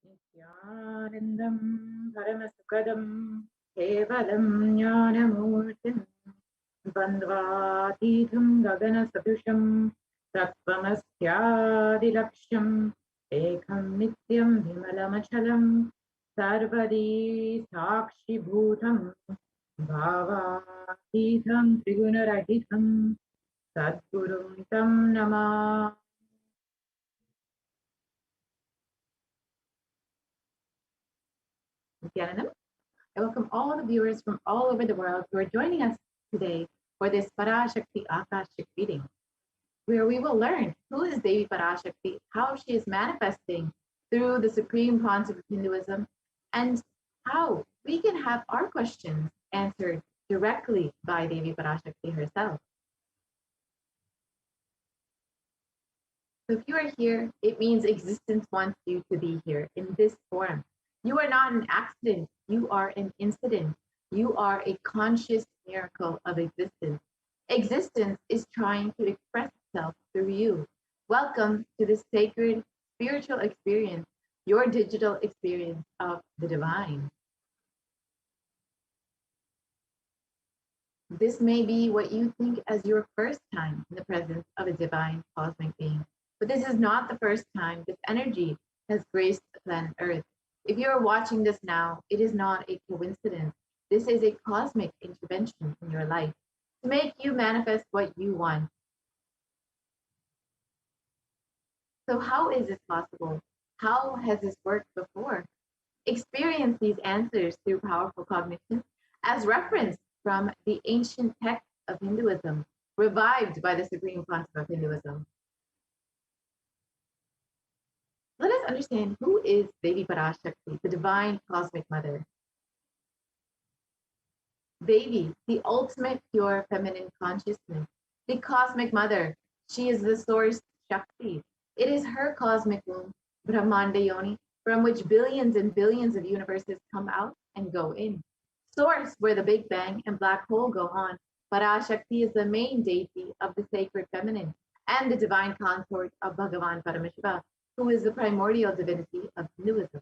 Nithyanandam Paramashivoham Kevalam Jnanamurtim Bandvatitham Gaganasadusham Tattvamastyadilaksham Ekam Nityam Vimalamachalam Sarvadi Sakshibhutam Bhavatitham Trigunarahitam Sadgurum Tam Namah. Nithyanandam. I welcome all the viewers from all over the world who are joining us today for this Parashakti Akashic reading, where we will learn who is Devi Parashakti, how she is manifesting through the supreme concept of Hinduism, and how we can have our questions answered directly by Devi Parashakti herself. So if you are here, it means existence wants you to be here in this form. You are not an accident. You are an incident. You are a conscious miracle of existence. Existence is trying to express itself through you. Welcome to this sacred spiritual experience, your digital experience of the divine. This may be what you think as your first time in the presence of a divine cosmic being. But this is not the first time this energy has graced the planet Earth. If you are watching this now, it is not a coincidence. This is a cosmic intervention in your life to make you manifest what you want. So how is this possible? How has this worked before? Experience these answers through powerful cognition as referenced from the ancient texts of Hinduism, revived by the supreme concept of Hinduism. Let us understand who is Devi Parashakti, the divine cosmic mother. Devi, the ultimate pure feminine consciousness, the cosmic mother. She is the source Shakti. It is her cosmic womb, Brahmanda Yoni, from which billions and billions of universes come out and go in. Source where the Big Bang and black hole go on. Parashakti is the main deity of the sacred feminine and the divine consort of Bhagavan Paramashiva, who is the primordial divinity of Hinduism.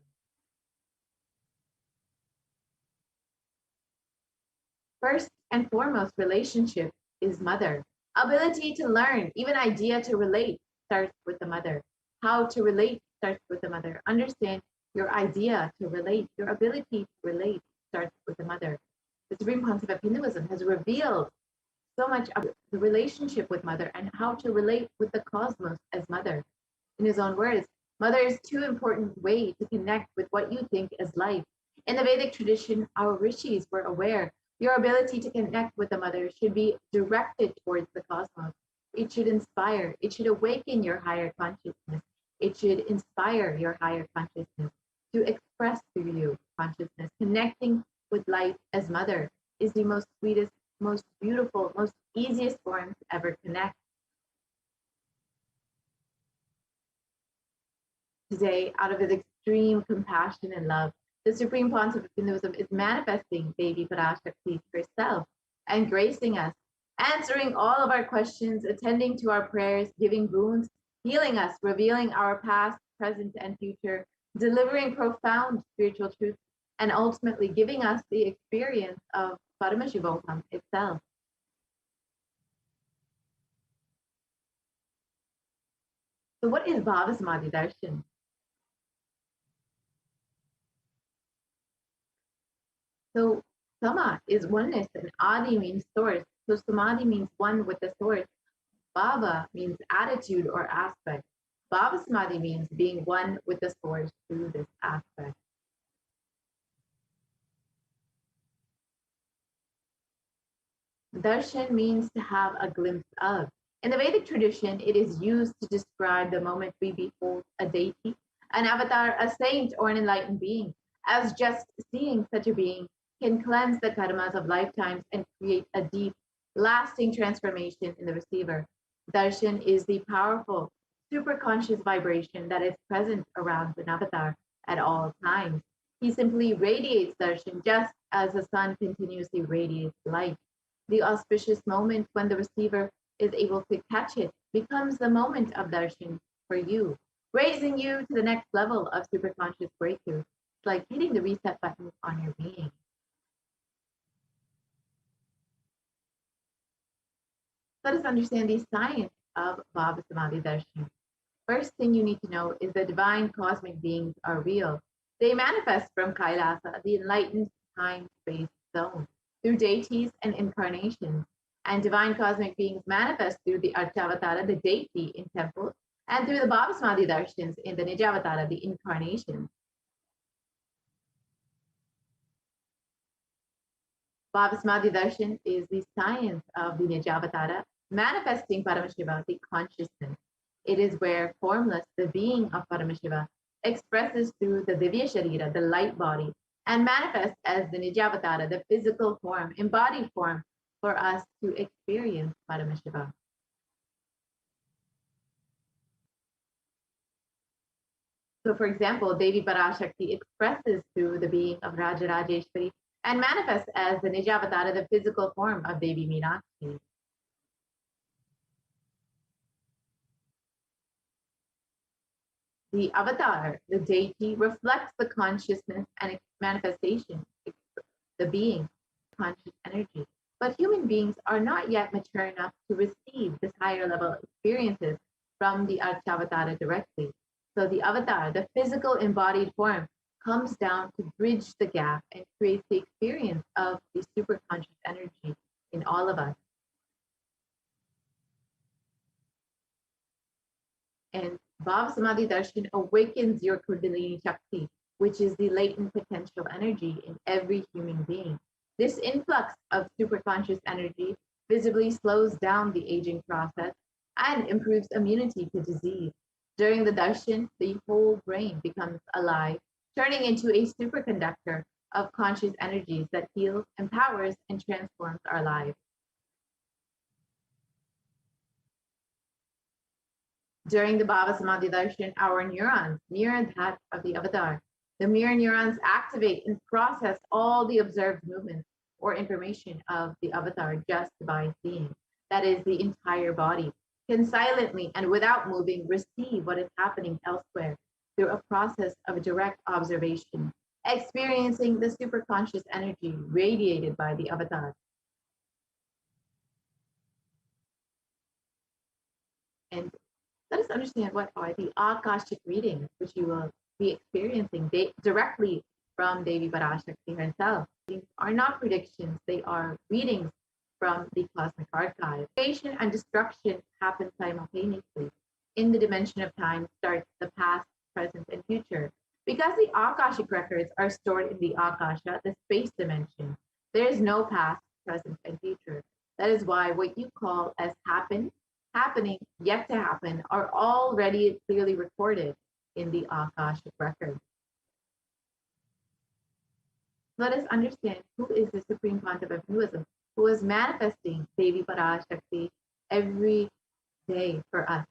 First and foremost, relationship is mother. Ability to learn, even idea to relate, starts with the mother. How to relate starts with the mother. Understand your idea to relate, your ability to relate starts with the mother. The supreme concept of Hinduism has revealed so much of the relationship with mother and how to relate with the cosmos as mother. In his own words, mother is too important way to connect with what you think is life. In the Vedic tradition, our rishis were aware your ability to connect with the mother should be directed towards the cosmos. It should inspire, it should awaken your higher consciousness. It should inspire your higher consciousness to express through you consciousness. Connecting with life as mother is the most sweetest, most beautiful, most easiest form to ever connect. Today, out of his extreme compassion and love, the supreme concept of Hinduism is manifesting Devi Parashakti herself and gracing us, answering all of our questions, attending to our prayers, giving boons, healing us, revealing our past, present, and future, delivering profound spiritual truths, and ultimately giving us the experience of Paramashivoham itself. So what is Bhava Samadhi Darshan? So Sama is oneness and Adi means source. So Samadhi means one with the source. Bhava means attitude or aspect. Bhava Samadhi means being one with the source through this aspect. Darshan means to have a glimpse of. In the Vedic tradition, it is used to describe the moment we behold a deity, an avatar, a saint, or an enlightened being, as just seeing such a being can cleanse the karmas of lifetimes and create a deep, lasting transformation in the receiver. Darshan is the powerful, superconscious vibration that is present around an avatar at all times. He simply radiates darshan just as the sun continuously radiates light. The auspicious moment when the receiver is able to catch it becomes the moment of darshan for you. raising you to the next level of superconscious breakthrough. It's like hitting the reset button on your being. Let us understand the science of Bhava Samadhi Darshan. First thing you need to know is that divine cosmic beings are real. They manifest from Kailasa, the enlightened time-space zone, through deities and incarnations. And divine cosmic beings manifest through the Archavatara, the deity in temples, and through the Bhava Samadhi Darshans in the Nijavatara, the incarnation. Bhava Samadhi Darshan is the science of the Nijavatara, manifesting Paramashiva, the consciousness. It is where formless, the being of Paramashiva, expresses through the Divya Sharira, the light body, and manifests as the Nijavatara, the physical form, embodied form, for us to experience Paramashiva. So, for example, Devi Parashakti expresses through the being of Rajarajeshwari and manifests as the Nijavatara, the physical form of Devi Meenakshi. The avatar, the deity, reflects the consciousness and manifestation, the being, conscious energy. But human beings are not yet mature enough to receive this higher level experiences from the Archavatara directly. So the avatar, the physical embodied form, comes down to bridge the gap and create the experience of the superconscious energy in all of us. And Bhava Samadhi Darshan awakens your Kundalini Shakti, which is the latent potential energy in every human being. This influx of superconscious energy visibly slows down the aging process and improves immunity to disease. During the darshan, the whole brain becomes alive, turning into a superconductor of conscious energies that heals, empowers, and transforms our lives. During the Bhava Samadhi Darshan, our neurons mirror that of the avatar. The mirror neurons activate and process all the observed movements or information of the avatar just by seeing. That is, the entire body can silently and without moving receive what is happening elsewhere through a process of direct observation, experiencing the superconscious energy radiated by the avatar. And let us understand what are the Akashic readings, which you will be experiencing directly from Devi Parashakti herself. These are not predictions, they are readings from the cosmic archive. Creation and destruction happen simultaneously. In the dimension of time starts the past, present, and future. Because the Akashic records are stored in the Akasha, the space dimension, there is no past, present, and future. That is why what you call as happening, yet to happen, are already clearly recorded in the Akashic record. Let us understand who is the Supreme Pontiff of Hinduism, who is manifesting Devi Parashakti every day for us.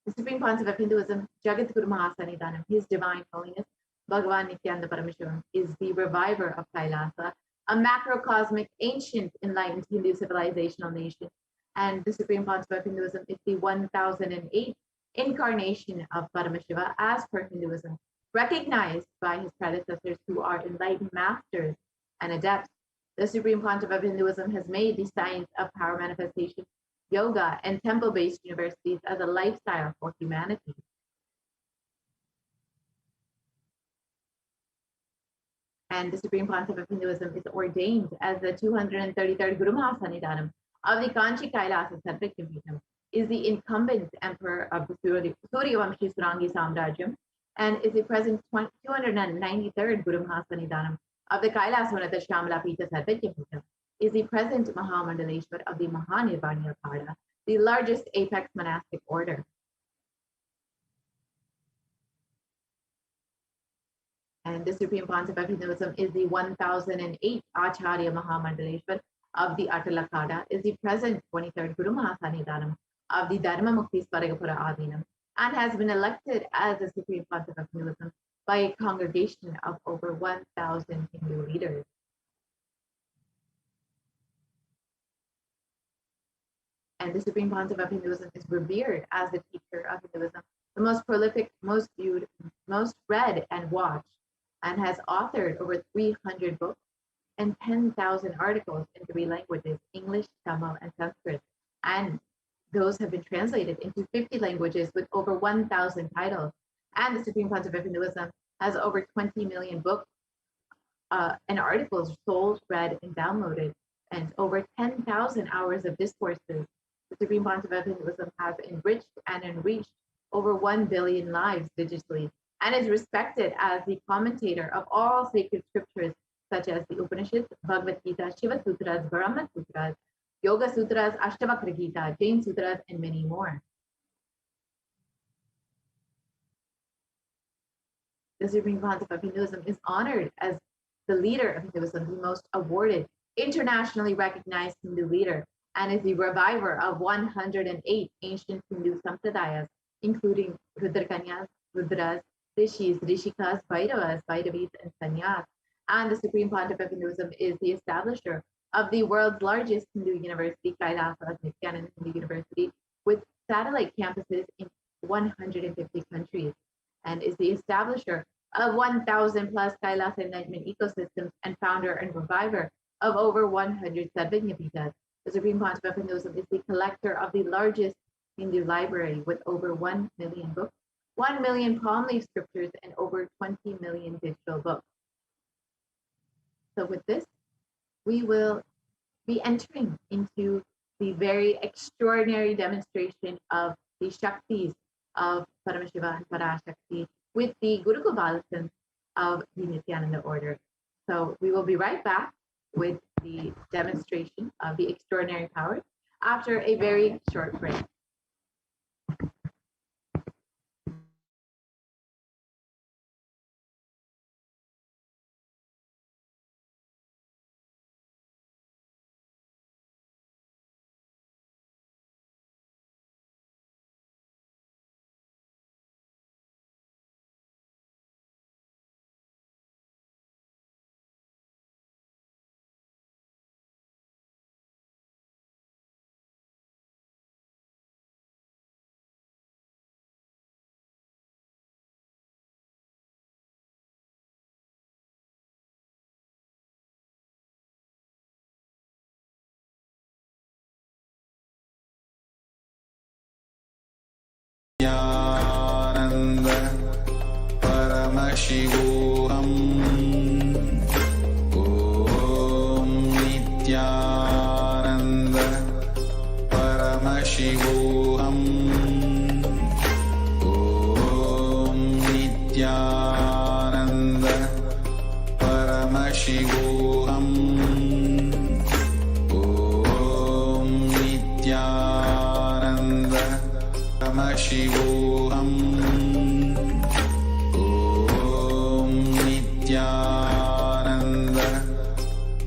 The Supreme Pontiff of Hinduism, Jagat Guru Mahasanidanam, His Divine Holiness, Bhagavan Nithyananda Paramashivam, is the reviver of Kailasa, a macrocosmic, ancient, enlightened Hindu civilizational nation. And the Supreme Pontiff of Hinduism is the 1008th incarnation of Paramashiva as per Hinduism, recognized by his predecessors who are enlightened masters and adepts. The Supreme Pontiff of Hinduism has made the science of power manifestation, yoga, and temple-based universities as a lifestyle for humanity. And the Supreme Pontiff of Hinduism is ordained as the 233rd Guru Mahasanidanam of the Kanchi Kailasa Sarvakyampitham, is the incumbent emperor of the Suryavamshi Surangi Samrajyam, and is the present 293rd Guru Mahasanidanam of the Kailasvanata Shamala Pita Sarvakyampitham, is the present Mahamandaleshwar of the Mahanirvaniya Pada, the largest apex monastic order. And the Supreme Pontiff of Hinduism is the 1008th Acharya Mahamandaleshwar of the Atalakada, is the present 23rd Guru Mahasanidanam of the Dharma Mukti Swaragapura Adinam, and has been elected as the Supreme Pontiff of Hinduism by a congregation of over 1,000 Hindu leaders. And the Supreme Pontiff of Hinduism is revered as the teacher of Hinduism the most prolific, most viewed, most read and watched, and has authored over 300 books and 10,000 articles in 3 languages, English, Tamil, and Sanskrit. And those have been translated into 50 languages with over 1,000 titles. And the Supreme Pontiff of Hinduism has over 20 million books and articles sold, read, and downloaded, and over 10,000 hours of discourses. The Supreme Pontiff of Hinduism has enriched and enriched over 1 billion lives digitally, and is respected as the commentator of all sacred scriptures such as the Upanishads, Bhagavad Gita, Shiva Sutras, Brahma Sutras, Yoga Sutras, Ashtavakra Gita, Jain Sutras, and many more. The Supreme Pontiff of Hinduism is honored as the leader of Hinduism, the most awarded, internationally recognized Hindu leader, and is the reviver of 108 ancient Hindu sampradayas, including Rudrakanyas, Rudras, Rishis, Rishikas, Bhairavas, Bhairavis, and Sanyas. And the Supreme Pontiff of Hinduism is the establisher of the world's largest Hindu university, HDH Nithyananda Hindu University, with satellite campuses in 150 countries, and is the establisher of 1,000 plus Kailas enlightenment ecosystems, and founder and reviver of over 100 Sadvijnapitas. The Supreme Pontiff of Hinduism is the collector of the largest Hindu library with over 1 million books, 1 million palm leaf scriptures, and over 20 million digital books. So with this, we will be entering into the very extraordinary demonstration of the Shaktis of Paramashiva and Parashakti with the Guru Gopalsons of the Nithyananda order. So we will be right back with the demonstration of the extraordinary powers after a very short break. Nithyananda Paramashivoham. Om Nithyananda Paramashivoham. Om Nithyananda Paramashivoham. Om Nithyananda Paramashivoham. Om Nithyananda Paramashivoham. Om Nithyananda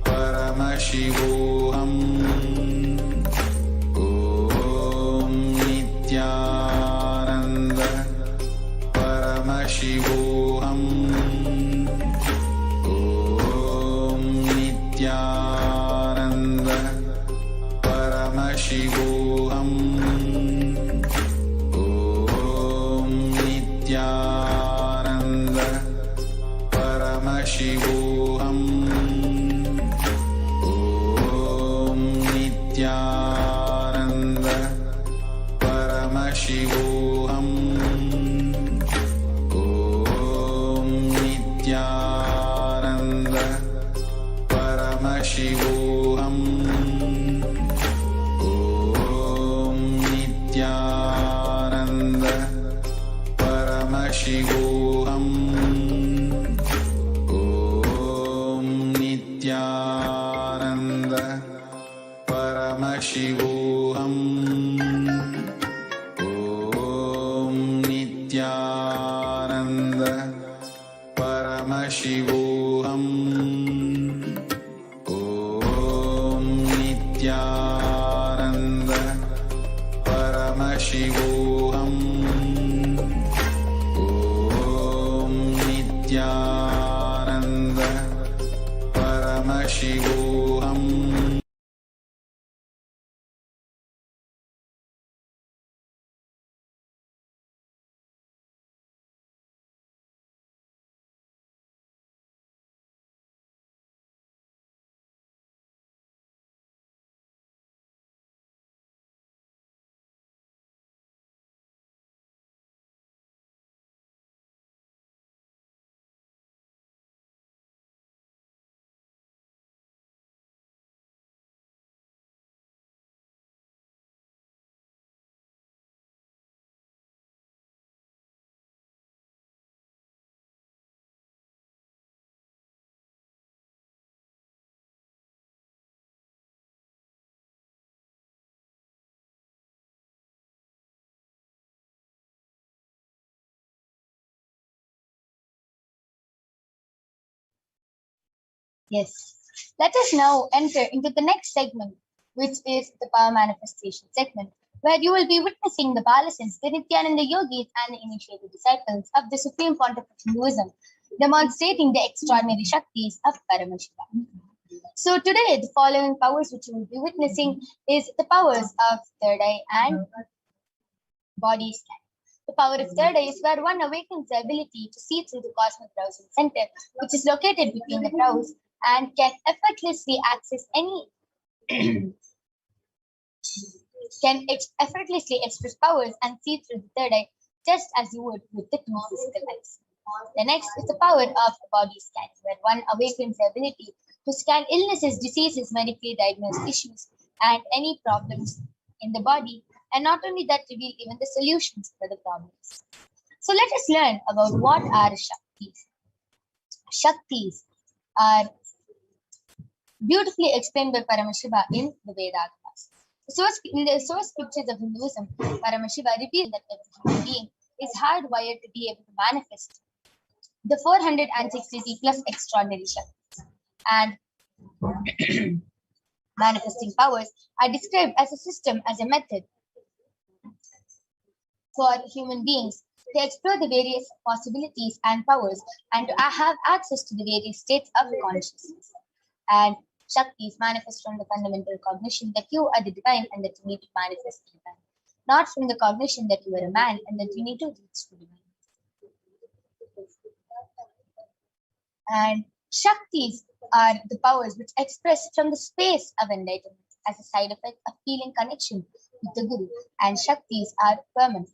Paramashivoham. Om Nithyananda Paramashivoham. Om Nithyananda Paramashivoham. Om Nithyananda Paramashivoham. Om Nithyananda Paramashivoham. Om Nithyananda Paramashivoham. Om Nithyananda Paramashivoham. Om Nithyananda Paramashivoham. Om Nithyananda Paramashivoham. Om Nithyananda Paramashivoham. Yes. Let us now enter into the next segment, which is the power manifestation segment, where you will be witnessing the Balasins, the Nithyananda yogis, and the initiated disciples of the Supreme Pontiff of Hinduism, demonstrating the extraordinary Shaktis of Paramashiva. So today, the following powers which you will be witnessing is the powers of third eye and body scan. The power of third eye is where one awakens the ability to see through the cosmic browsing center, which is located between the brows, and can effortlessly access any effortlessly express powers and see through the third eye just as you would with the two physical eyes. The next is the power of body scan, where one awakens the ability to scan illnesses, diseases, medically diagnosed issues, and any problems in the body, and not only that, reveal even the solutions for the problems. So let us learn about what are Shaktis. Shaktis are beautifully explained by Paramashiva in the Vedas. In the source scriptures of Hinduism, Paramashiva revealed that every human being is hardwired to be able to manifest the 463 plus extraordinary Shaktis. And manifesting powers are described as a system, as a method for human beings to explore the various possibilities and powers and to have access to the various states of consciousness. And Shaktis manifest from the fundamental cognition that you are the divine and that you need to manifest the divine, not from the cognition that you are a man and that you need to reach the divine. And Shaktis are the powers which express from the space of enlightenment as a side effect of feeling connection with the Guru, and Shaktis are permanent.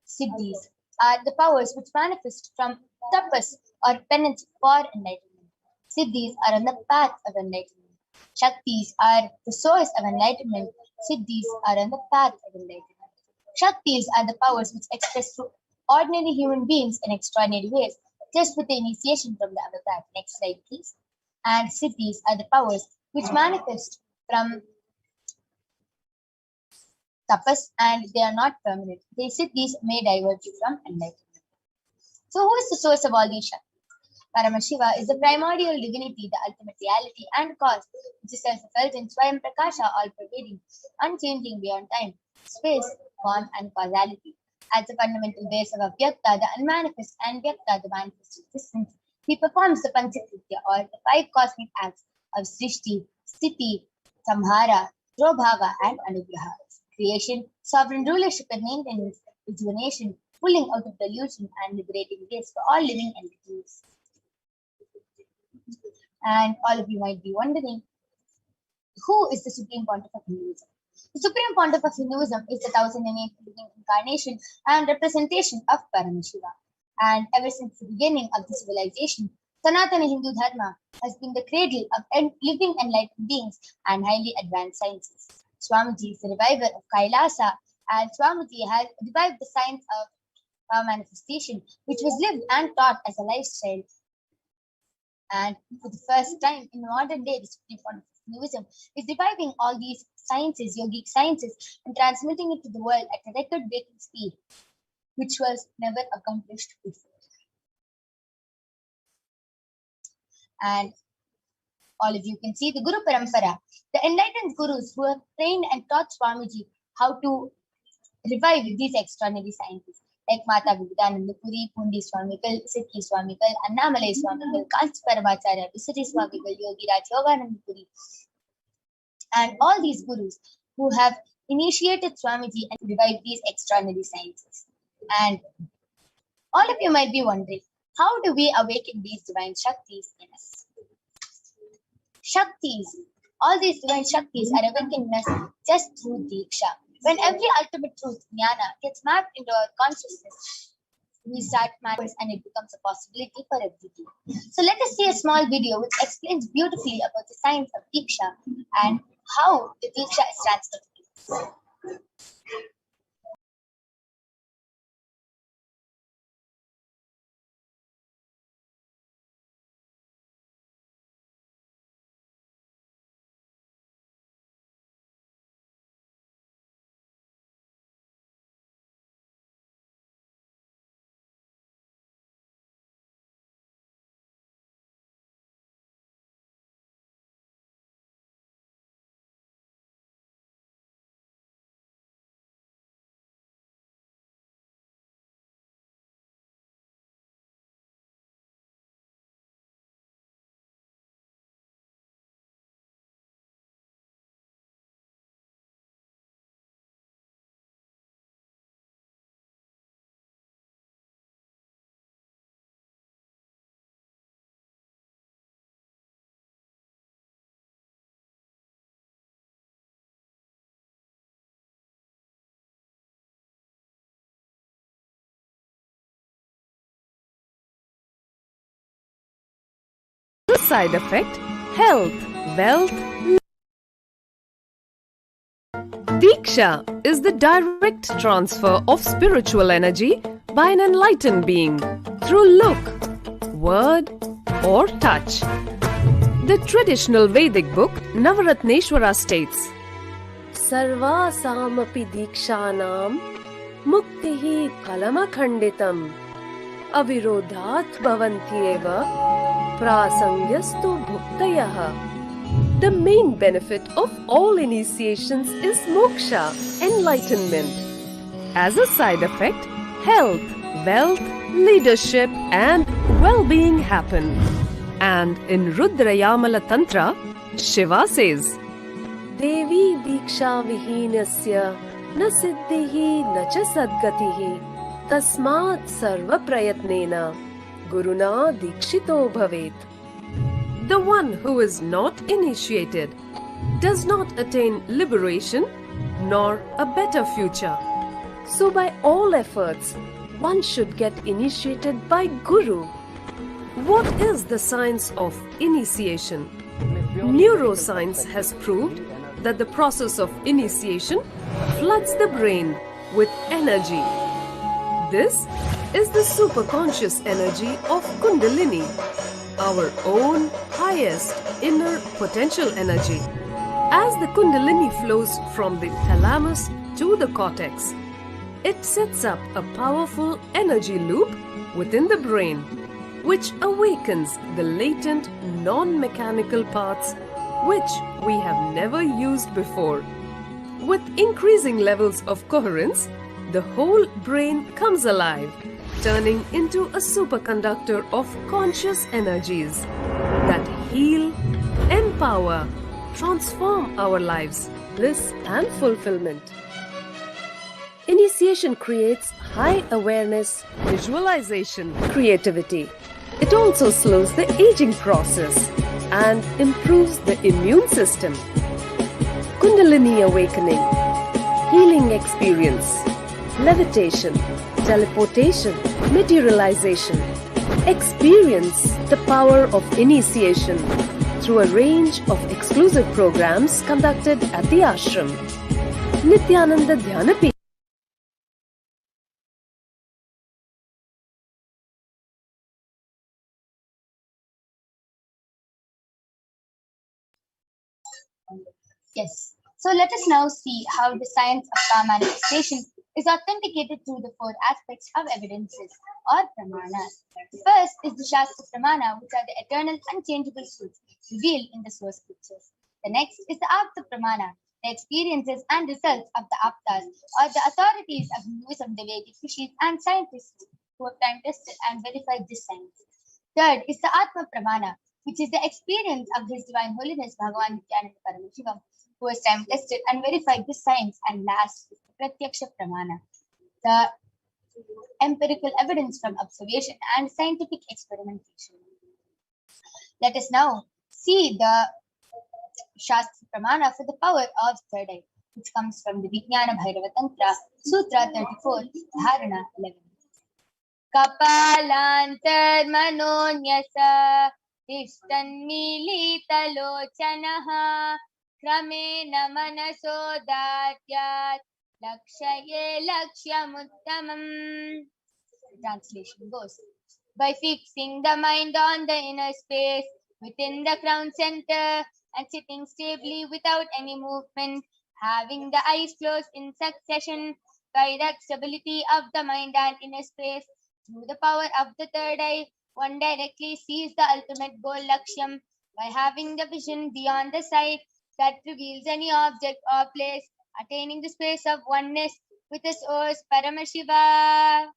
Siddhis are the powers which manifest from tapas or penance for enlightenment. Siddhis are on the path of enlightenment. Shaktis are the source of enlightenment. Siddhis are on the path of enlightenment. Shaktis are the powers which express through ordinary human beings in extraordinary ways, just with the initiation from the avatar. Next slide, please. And Siddhis are the powers which manifest from tapas and they are not permanent. The Siddhis may divert you from enlightenment. So, who is the source of all these Shaktis? Paramashiva is the primordial divinity, the ultimate reality and cause, which is self-effulgent, Swayam Prakasha, all-pervading, unchanging beyond time, space, form, and causality. As the fundamental base of Avyakta, the unmanifest, and Vyakta, the manifest existence, he performs the Panchakritya, or the five cosmic acts of Srishti, Sthiti, Samhara, Drobhava, and Anugraha. Creation, sovereign rulership and maintenance, rejuvenation, pulling out of delusion, and liberating grace for all living entities. And all of you might be wondering, who is the Supreme Pontiff of Hinduism? The Supreme Pontiff of Hinduism is the 1008th living incarnation and representation of Paramashiva. And ever since the beginning of the civilization, Sanatana Hindu Dharma has been the cradle of living enlightened beings and highly advanced sciences. Swamiji is the reviver of Kailasa, and Swamiji has revived the science of power manifestation, which was lived and taught as a lifestyle. And for the first time in modern day, the Supreme Pontiff of Hinduism is reviving all these sciences, yogic sciences, and transmitting it to the world at a record-breaking speed, which was never accomplished before. And all of you can see the Guru Parampara, the enlightened gurus who have trained and taught Swamiji how to revive these extraordinary sciences, like Mata Vivekananda Puri, Pundi Swamikal, Siddhi Swamikal, Annamalai Swamikal, Kanchi Paramacharya, Visari Swamikal, Yogi Raj Yogananda Puri, and all these gurus who have initiated Swamiji and revived these extraordinary sciences. And all of you might be wondering, how do we awaken these divine Shaktis in us? Shaktis, all these divine Shaktis are awakened in us just through Diksha. When every ultimate truth, Jnana, gets mapped into our consciousness, we start matters and it becomes a possibility for everything. So let us see a small video which explains beautifully about the science of Diksha and how the Diksha is transmitted. side effect, health, wealth. Diksha is the direct transfer of spiritual energy by an enlightened being through look, word, or touch. The traditional Vedic book Navaratneshwara states, Sarvasamapi dikshanam muktihi phalamakhanditam avirodhat bhavantyeva prasangyastu bhuktayah. The main benefit of all initiations is moksha, enlightenment. As a side effect, health, wealth, leadership, and well-being happen. And in Rudrayamala Tantra, Shiva says, Devi diksha vihinasya na siddhihi na cha sadgatihi tasmat sarva prayatnena guruna dikshito bhavet. The one who is not initiated does not attain liberation nor a better future. So by all efforts, one should get initiated by Guru. What is the science of initiation? Neuroscience has proved that the process of initiation floods the brain with energy. This is the superconscious energy of Kundalini, our own highest inner potential energy. As the Kundalini flows from the thalamus to the cortex, it sets up a powerful energy loop within the brain, which awakens the latent non-mechanical parts which we have never used before. With increasing levels of coherence, the whole brain comes alive, turning into a superconductor of conscious energies that heal, empower, transform our lives, bliss and fulfillment. Initiation creates high awareness, visualization, creativity. It also slows the aging process and improves the immune system. Kundalini awakening, healing experience, levitation, teleportation, materialization. Experience the power of initiation through a range of exclusive programs conducted at the ashram. Nithyananda Dhyanapi. Yes. So let us now see how the science of power manifestation is authenticated through the four aspects of evidences or pramanas. The first is the Shastra Pramana, which are the eternal unchangeable truths revealed in the source scriptures. The next is the Apta Pramana, the experiences and results of the Aptas or the authorities of Hinduism, the Vedic rishis and scientists who have time tested and verified this science. Third is the Atma Pramana, which is the experience of His Divine Holiness Bhagavan Nithyananda Paramashivam, who has time tested and verified this science. And last is the Pratyaksha Pramana, the empirical evidence from observation and scientific experimentation. Let us now see the Shastra Pramana for the power of third eye, which comes from the Vijnana Bhairava Tantra, Sutra 34, Dharana 11. Kapalantar manonyasa Tishtanmilitalochanaha Kramena manasodatyat Lakshaye lakshyamuttamam. The translation goes, by fixing the mind on the inner space within the crown center and sitting stably without any movement, having the eyes closed in succession, by that stability of the mind and inner space, through the power of the third eye, one directly sees the ultimate goal Lakshyam by having the vision beyond the sight that reveals any object or place, attaining the space of oneness with the source Paramashiva.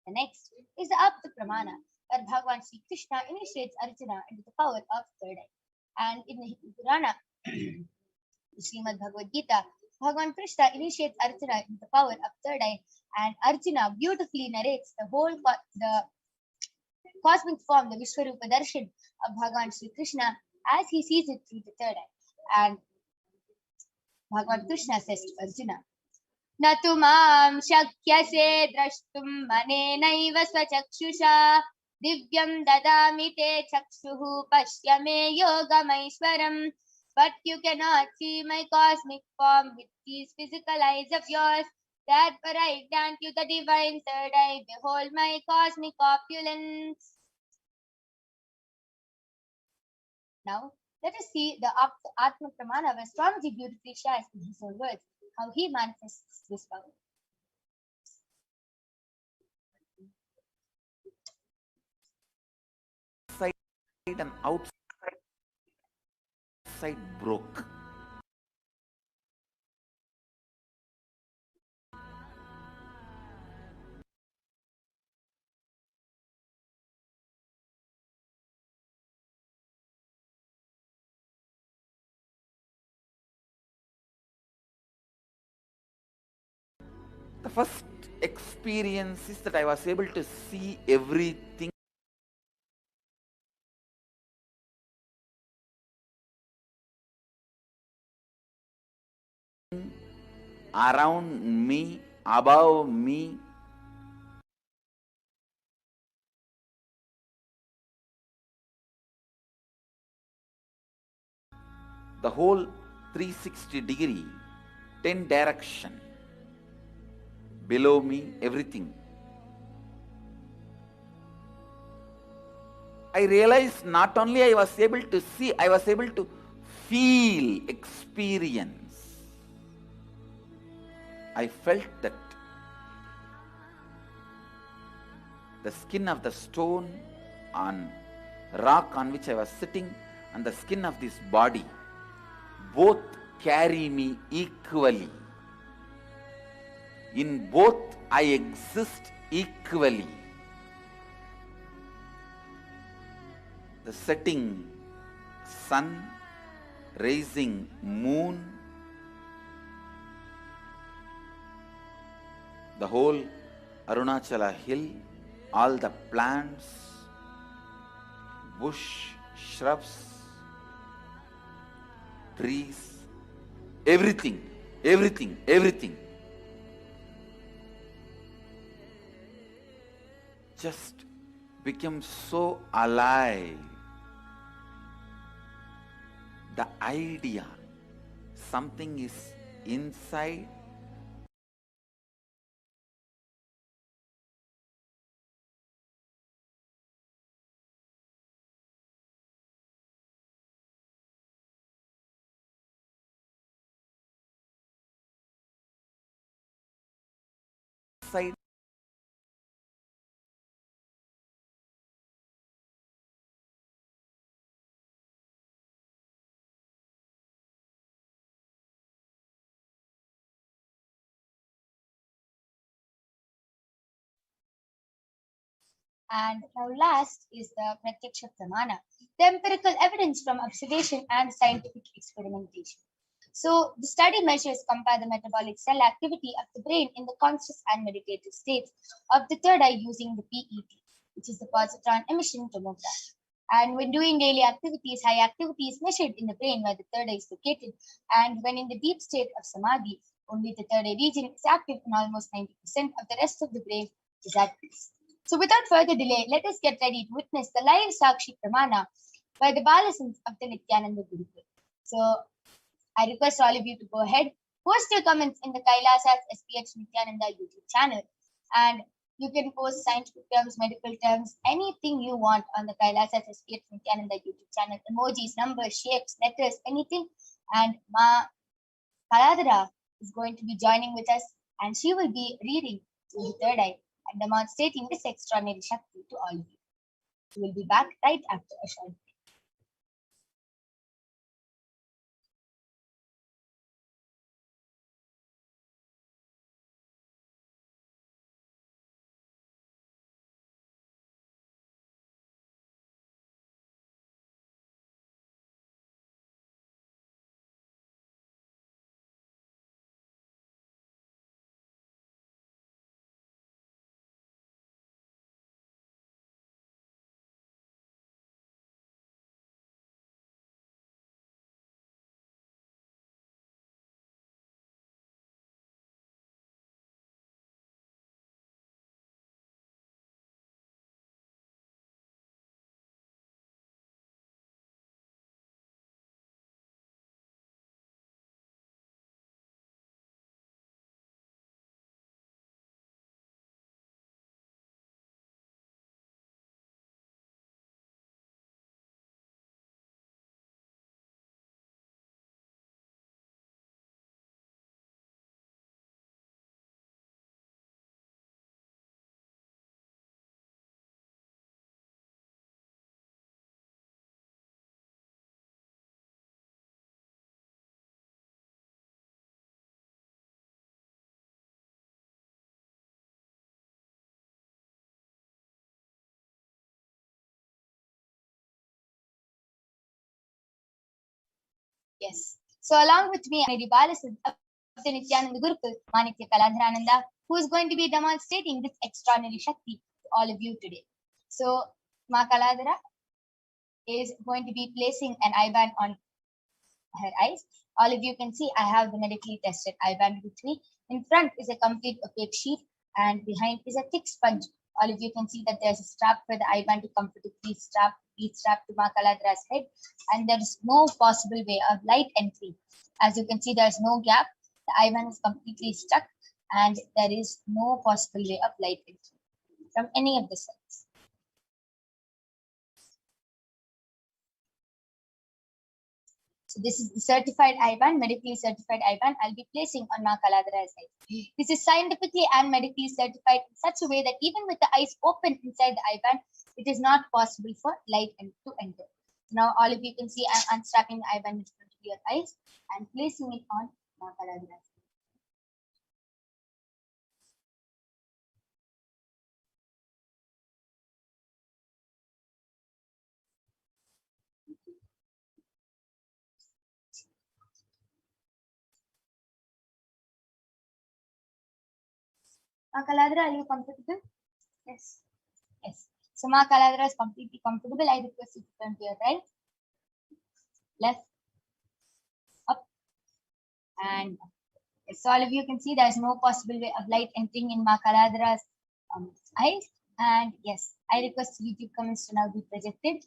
The next is the Apta Pramana, where Bhagavan Sri Krishna initiates Arjuna into the power of third eye. And in the Purana, the Srimad Bhagavad Gita, Bhagavan Krishna initiates Arjuna into the power of third eye, and Arjuna beautifully narrates the whole the cosmic form, the Vishwarupa Darshan of Bhagavan Sri Krishna as he sees it through the third eye. And Bhagavan Krishna says to Arjuna, Natumam shakyase drashtum manenaiva swachakshusha Divyam dadami te chakshuhu pashya me yogamaishwaram. But you cannot see my cosmic form with these physical eyes of yours. Therefore I grant you the divine third eye. Behold my cosmic opulence. Now, let us see the Atma Pramana where Swamiji beautifully shares in his own words how he manifests this power. Inside and outside broke. The first experience is that I was able to see everything around me, above me. The whole 360-degree, 10 direction, below me, everything. I realized not only I was able to see, I was able to feel, experience. I felt that the skin of the stone on rock on which I was sitting and the skin of this body both carry me equally. In both I exist equally. The setting sun, rising moon, the whole Arunachala hill, all the plants, bush, shrubs, trees, everything, everything, everything. Just became so alive. The idea, something is inside, inside. And now last is the Pratyaksha Pramana, the empirical evidence from observation and scientific experimentation. So the study measures compare the metabolic cell activity of the brain in the conscious and meditative states of the third eye using the PET, which is the positron emission tomograph. And when doing daily activities, high activity is measured in the brain where the third eye is located. And when in the deep state of samadhi, only the third eye region is active and almost 90% of the rest of the brain is at peace. So without further delay, let us get ready to witness the live Sakshi Pramana by the Balasons of the Nithyananda Gurukul. So I request all of you to go ahead, post your comments in the Kailasa's HDH Nithyananda YouTube channel, and you can post scientific terms, medical terms, anything you want on the Kailasa's HDH Nithyananda YouTube channel, emojis, numbers, shapes, letters, anything. And Ma Kaladara is going to be joining with us, and she will be reading the third eye and demonstrating this extraordinary Shakti to all of you. We will be back right after a short break. Yes. So along with me, I'm Balasan of the Nithyananda Gurukul, Manikya Kaladharananda, who is going to be demonstrating this extraordinary Shakti to all of you today. So Ma Kaladhara is going to be placing an eye band on her eyes. All of you can see I have the medically tested eye band with me. In front is a complete opaque sheet and behind is a thick sponge. All of you can see that there's a strap for the eye band to comfortably be strapped to Ma Kaladhara's head, and there is no possible way of light entry. As you can see, there's no gap. The eye band is completely stuck and there is no possible way of light entry from any of the sides. So this is the certified eye band, medically certified eye band I'll be placing on Ma Kaladhara's eyes. This is scientifically and medically certified in such a way that even with the eyes open inside the eye band, it is not possible for light to enter. Now all of you can see I'm unstrapping the eye band in front of your eyes and placing it on Ma Kaladhara's eyes. Ma Kaladhara, are you comfortable? Yes. Yes. So Ma Kaladhara is completely comfortable. I request you to turn to your right, left, up, and yes. So all of you can see there is no possible way of light entering in Ma Kaladhara's eyes. And yes, I request YouTube comments to now be projected.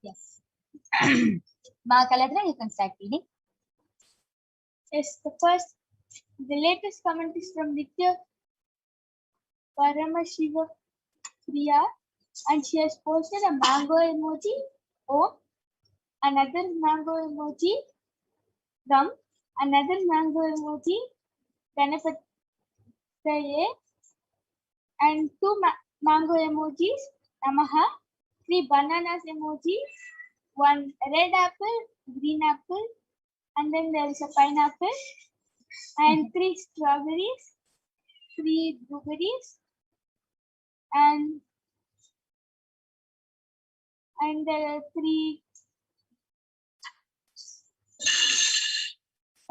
Yes. Ma Kaladhara, you can start reading. Yes, the latest comment is from Nithya Paramashivoham, and she has posted a mango emoji, another mango emoji, thumb, another mango emoji, Ganapataye, and two mango emojis, Namaha, 3 bananas emojis, 1 red apple, green apple, and then there is a pineapple, and 3 strawberries, 3 blueberries, and there are 3.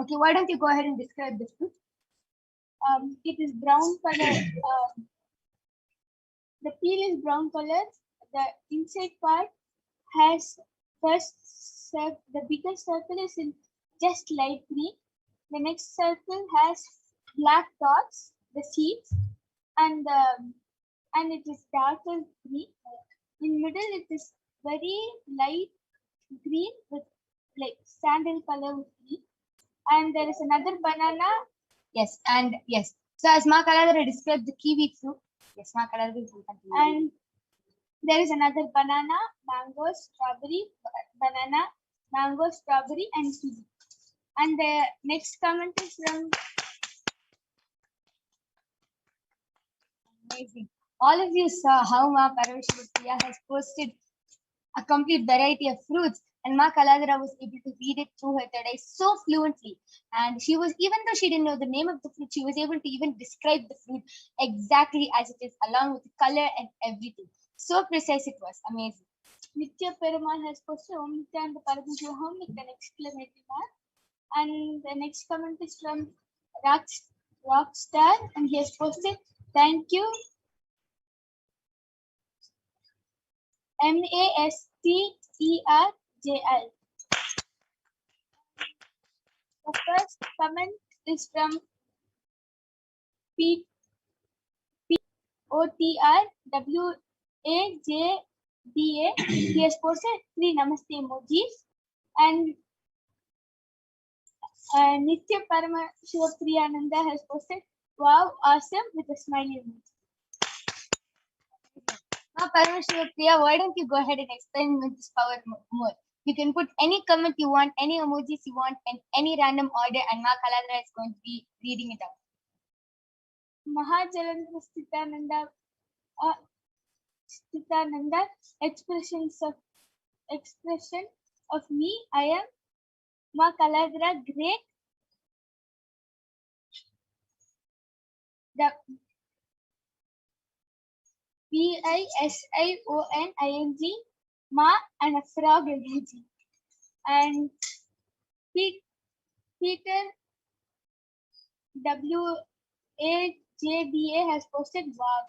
Okay, why don't you go ahead and describe this fruit? It is brown color. The peel is brown color. The inside part has the biggest circle is in just light green. The next circle has black dots, the seeds, and it is darker green. In middle, it is very light green with like sandal color with green. And there is another banana. Yes, and yes. So as Ma Kaladhara described the kiwi fruit. Yes, Ma Kaladhara will continue. And there is another banana, mango, strawberry, banana, mango, strawberry, and kiwi. And the next comment is from amazing. All of you saw how Ma Parashakti has posted a complete variety of fruits, and Ma Kaladhara was able to read it through her third eye so fluently. And she was, even though she didn't know the name of the fruit, she was able to even describe the fruit exactly as it is, along with the color and everything. So precise it was. Amazing. Nithya Perumal has posted Om Nithyananda Paramashivam with an exclamation mark. And the next comment is from Rockstar, and he has posted, thank you, MASTERJL. The first comment is from POTRWAJDA. He has posted 3 namaste emojis, and Nithya Paramashivoham has posted wow, awesome with a smiley emoji. Now, Paramashivoham, why don't you go ahead and explain with this power more? You can put any comment you want, any emojis you want, and any random order, and Ma Kaladhara is going to be reading it out. Mahajalandra Sthitananda, expression of me, I am Ma Kaladra, great. The Pisioning, Ma and a frog emoji. And Peter WAJBA has posted, wow.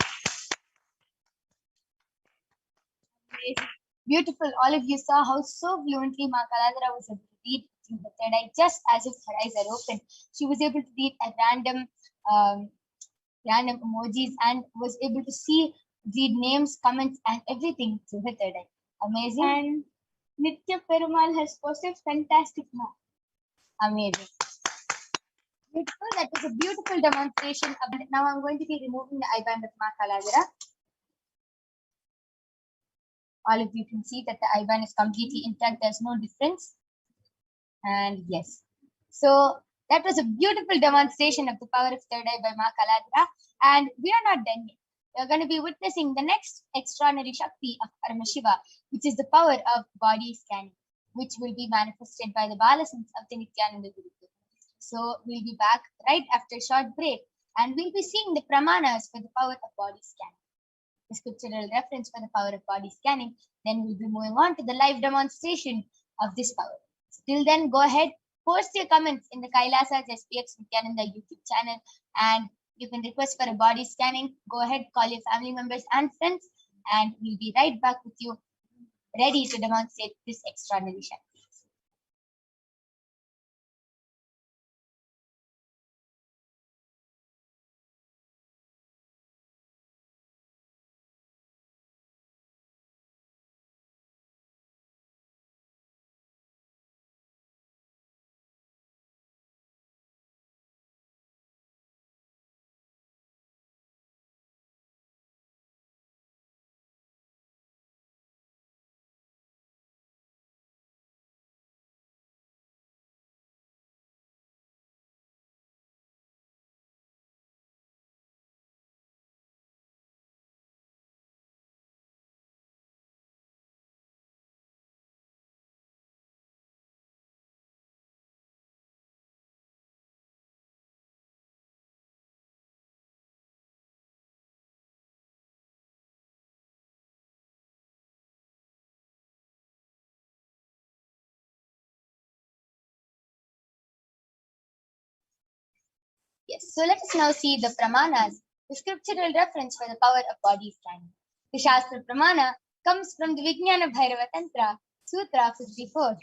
Amazing. Beautiful. All of you saw how so fluently Ma Kaladra was able to read through the third eye, just as if her eyes are open. She was able to read a random emojis and was able to read names, comments, and everything through her third eye. Amazing. And Nitya Perumal has posted fantastic Ma. Amazing. Beautiful. That was a beautiful demonstration. Now I'm going to be removing the eye band of Ma Kaladra. All of you can see that the eye band is completely intact. There's no difference. And yes. So that was a beautiful demonstration of the power of third eye by Ma Kaladra. And we are not done yet. We're going to be witnessing the next extraordinary Shakti of Paramashiva, which is the power of body scanning, which will be manifested by the Balasans of the Nithyananda Gurukul. So we'll be back right after a short break, and we'll be seeing the pramanas for the power of body scanning, the scriptural reference for the power of body scanning. Then we'll be moving on to the live demonstration of this power. Till then, go ahead, post your comments in the Kailasa's SPX Nithyananda YouTube channel, and you can request for a body scanning. Go ahead, call your family members and friends, and we'll be right back with you, ready to demonstrate this extraordinary Shakti. Yes, so let us now see the pramanas, the scriptural reference for the power of body scanning. The Shastra Pramana comes from the Vijnana Bhairava Tantra, Sutra 54.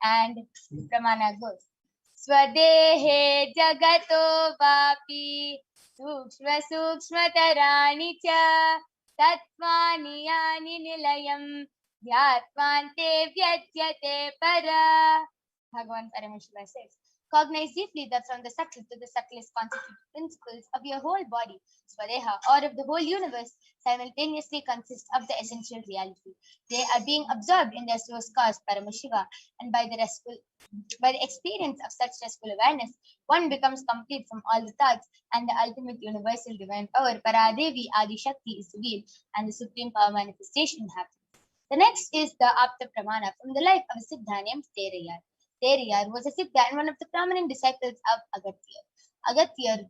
And the Pramana goes, Swadehe Jagato Vapi Sukshma Sukshma Tarani Cha Tatvani Yani Nilayam Dhyatmante Vyajyate Para. Bhagavan Paramashiva says, cognize deeply that from the subtle to the subtlest constituted principles of your whole body, Swadeha, or of the whole universe, simultaneously consist of the essential reality. They are being absorbed in their source cause, Paramashiva, and by the experience of such restful awareness, one becomes complete from all the thoughts, and the ultimate universal divine power, Paradevi Adi Shakti, is revealed, and the supreme power manifestation happens. The next is the Apta Pramana from the life of a Siddha named Terayar. Terayar was a Siddha and one of the prominent disciples of Agastya. Agastya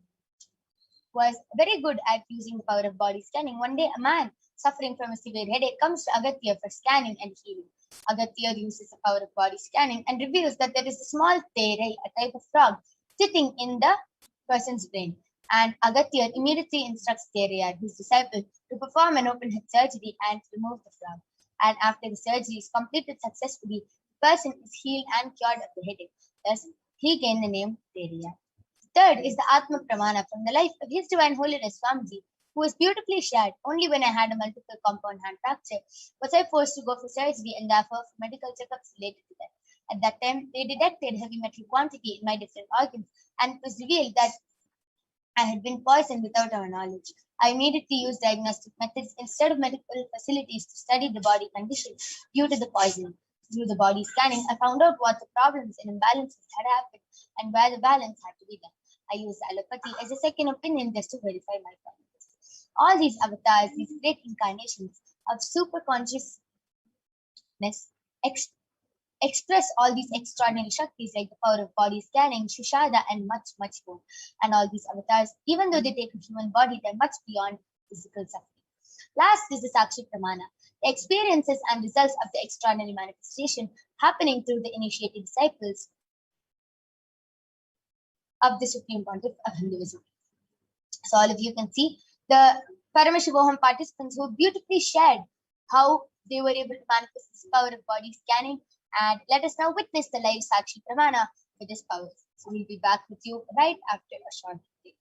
was very good at using the power of body scanning. One day, a man suffering from a severe headache comes to Agastya for scanning and healing. Agastya uses the power of body scanning and reveals that there is a small terai, a type of frog, sitting in the person's brain. And Agastya immediately instructs Terayar, his disciple, to perform an open head surgery and remove the frog. And after the surgery is completed successfully, the person is healed and cured of the headache. Thus, he gained the name Terayar. Third is the Atma Pramana from the life of His Divine Holiness Swamiji, who was beautifully shared. Only when I had a multiple compound hand fracture was I forced to go for surgery and therefore for medical checkups related to that. At that time, they detected heavy metal quantity in my different organs, and it was revealed that I had been poisoned without our knowledge. I immediately used diagnostic methods instead of medical facilities to study the body condition due to the poisoning. Through the body scanning, I found out what the problems and imbalances had happened and where the balance had to be done. I used allopathy as a second opinion just to verify my findings. All these avatars, these great incarnations of super consciousness, express all these extraordinary Shaktis like the power of body scanning, Shushada, and much, much more. And all these avatars, even though they take a human body, they're much beyond physical suffering. Last is the Sakshi Pramana, the experiences and results of the extraordinary manifestation happening through the initiated disciples of the Supreme Pontiff of Hinduism. So all of you can see the Paramashivoham participants who beautifully shared how they were able to manifest this power of body scanning. And let us now witness the live Sakshi Pramana with this power. So we'll be back with you right after a short break.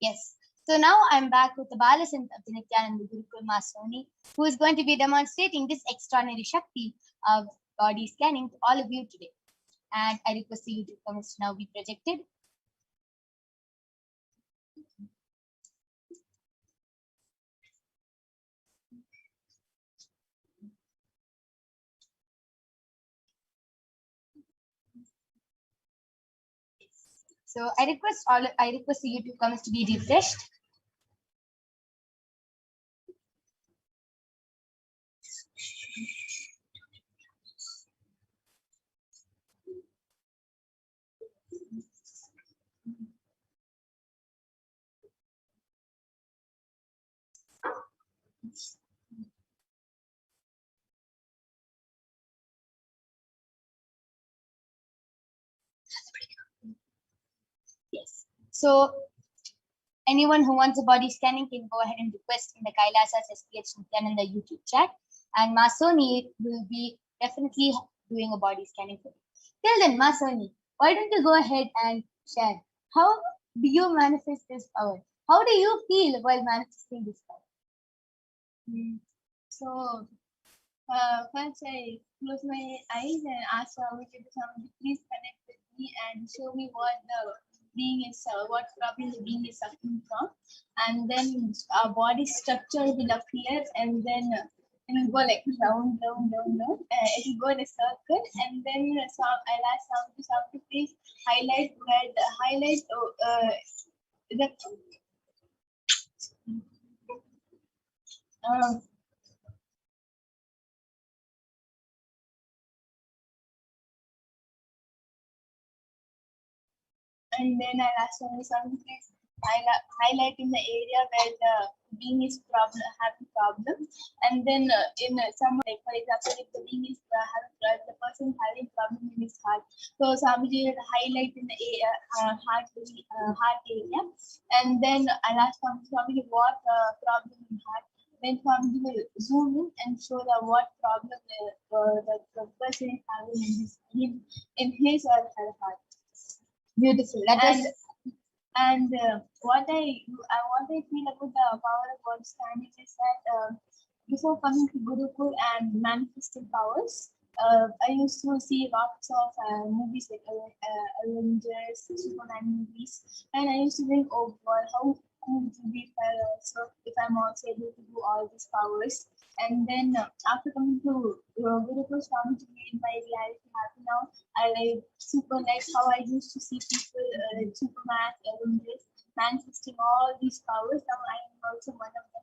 Yes. So now I'm back with the Balasant of the Nithyananda Gurukul Masoni, who is going to be demonstrating this extraordinary Shakti of body scanning to all of you today. And I request the YouTube comments to now be projected. So I request the YouTube comments to be refreshed. Yes. So anyone who wants a body scanning can go ahead and request in the Kailasa's HDH Nithyananda YouTube chat, and Masoni will be definitely doing a body scanning for you. Till then, Masoni, why don't you go ahead and share how do you manifest this power? How do you feel while manifesting this power? So first I close my eyes and ask Swami to please connect with me and show me what the being is, what problem the being is suffering from, and then our body structure will appear, and then it will go like round. It will go in a circle, and then I'll ask Swami to please highlight where the and then I'll ask Swami please highlight in the area where the being is having problem, and then in some, like for example, if the being is the person having problem in his heart, so Swamiji will highlight in the heart area, and then I'll ask Swamiji what problem in heart. Then Swamiji will zoom in and show what problem the person is having in his or her heart. Beautiful. And what I feel about the power of body scanning is that before coming to Gurukul and manifesting powers, I used to see lots of movies like Avengers, Superman movies, and I used to think, oh God, how cool it would be if I'm also able to do all these powers. And then after coming to Gurukul Swamiji made my reality happy now. I like super like how I used to see people like Superman, Avengers manifesting all these powers. Now I am also one of them.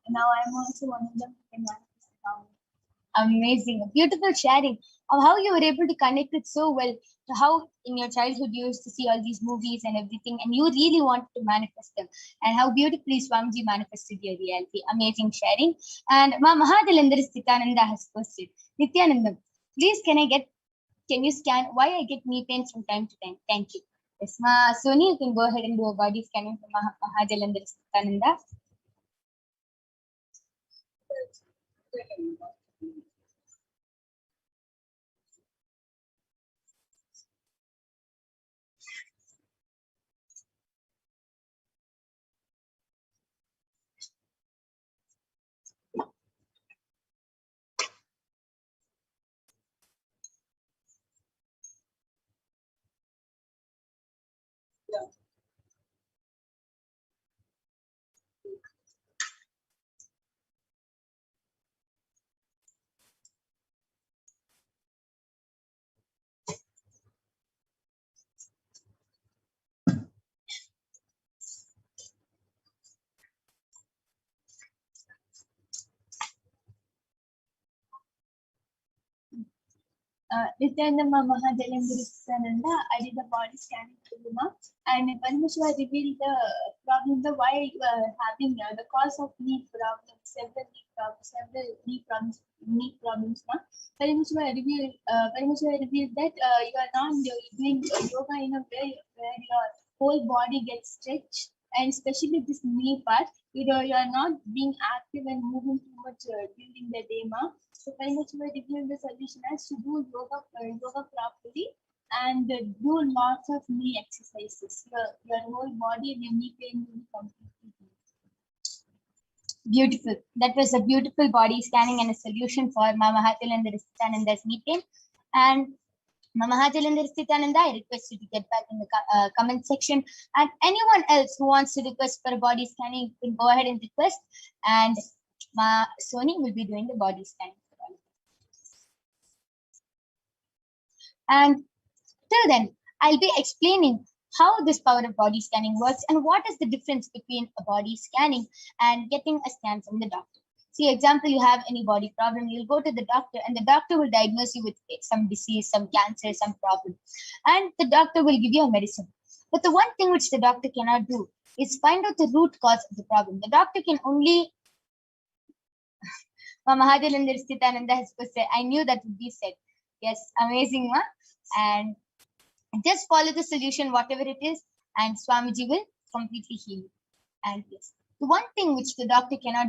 Now I'm also one of them who can manifest the power. Amazing. A beautiful sharing of how you were able to connect it so well to how in your childhood you used to see all these movies and everything, and you really wanted to manifest them, and how beautifully Swamiji manifested your reality. Amazing sharing. And Ma Mahadalandar Sthitananda has posted, Nithyanandam, please can you scan why I get knee pains from time to time? Thank you. Yes, Ma Soni, you can go ahead and do a body scanning for Mahadalandar Sthitananda. Nithyananda Mahadalandarisananda, I did the body scanning for Luma, and Paramashiva revealed the problem, the why you are having the cause of knee problems, several knee problems. Now, Paramashiva revealed that you are not doing yoga in a way where your whole body gets stretched, and especially this knee part, you are not being active and moving too much during the day, ma. So Paramashiva revealed the solution as to do yoga properly and do lots of knee exercises. Your whole body and your knee pain will be completely healed. Beautiful. That was a beautiful body scanning and a solution for Mama Hatilandar Sthitananda's knee pain. And Mama Hatilandar Sthitananda, I request you to get back in the comment section. And anyone else who wants to request for a body scanning, you can go ahead and request. And Ma Soni will be doing the body scanning for all of us. And till then, I'll be explaining how this power of body scanning works and what is the difference between a body scanning and getting a scan from the doctor. See, example, you have any body problem, you'll go to the doctor and the doctor will diagnose you with some disease, some cancer, some problem. And the doctor will give you a medicine. But the one thing which the doctor cannot do is find out the root cause of the problem. The doctor can only... Mahadalandar Sthitananda has said, I knew that would be said. Yes, amazing, ma. And just follow the solution, whatever it is, and Swamiji will completely heal you. And yes, the one thing which the doctor cannot